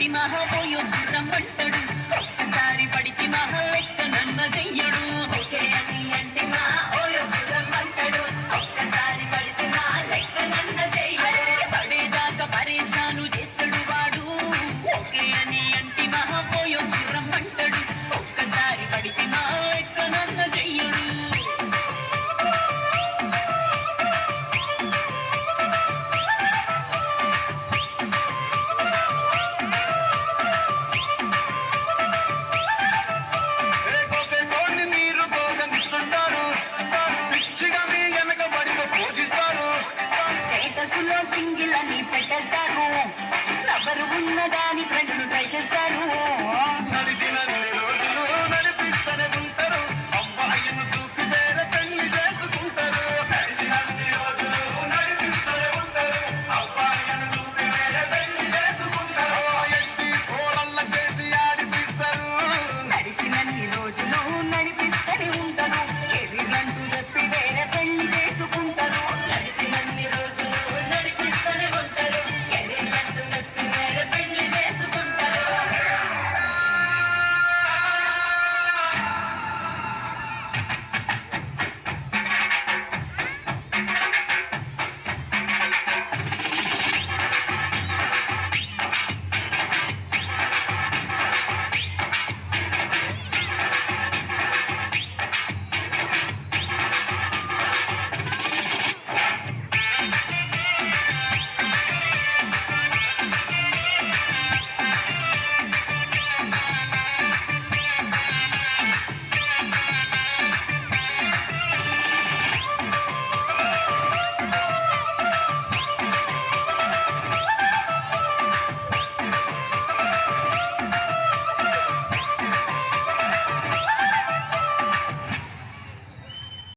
అంటి మహాపోయో రమ్మంటాడు ఒక్కసారి పడికి మహా లెక్క నన్న చెయ్యడు ఓకే అని అంటే మా ఓయో రమ్మంటాడు ఒక్కసారి పడితే నా లెక్క నన్న చెయ్యడు పడేదాకా పరేషాను చేస్తాడు వాడు ఓకే అని అంటి మహాపోయో రమ్మంటాడు ఒక్కసారి పడికి నా లెక్క నన్న చెయ్యడు స్టేటస్లో సింగిల్ అని పెట్టేస్తారు ఎవరు ఉన్నదాని ఫ్రెండ్ను ట్రై చేస్తారు నడిచినన్ని రోజులు నడిపిస్తూనే ఉంటారు అమ్మాయిని చూపి వేరే పెళ్లి చేసుకుంటారు నడిచినన్ని రోజులు నడిపిస్తూనే ఉంటారు అమ్మాయిని చూపి వేరే పెళ్లి చేసుకుంటారు ఎట్టి కోడళ్ళ చేసి ఆడిపిస్తారు నడిచినన్ని రోజులు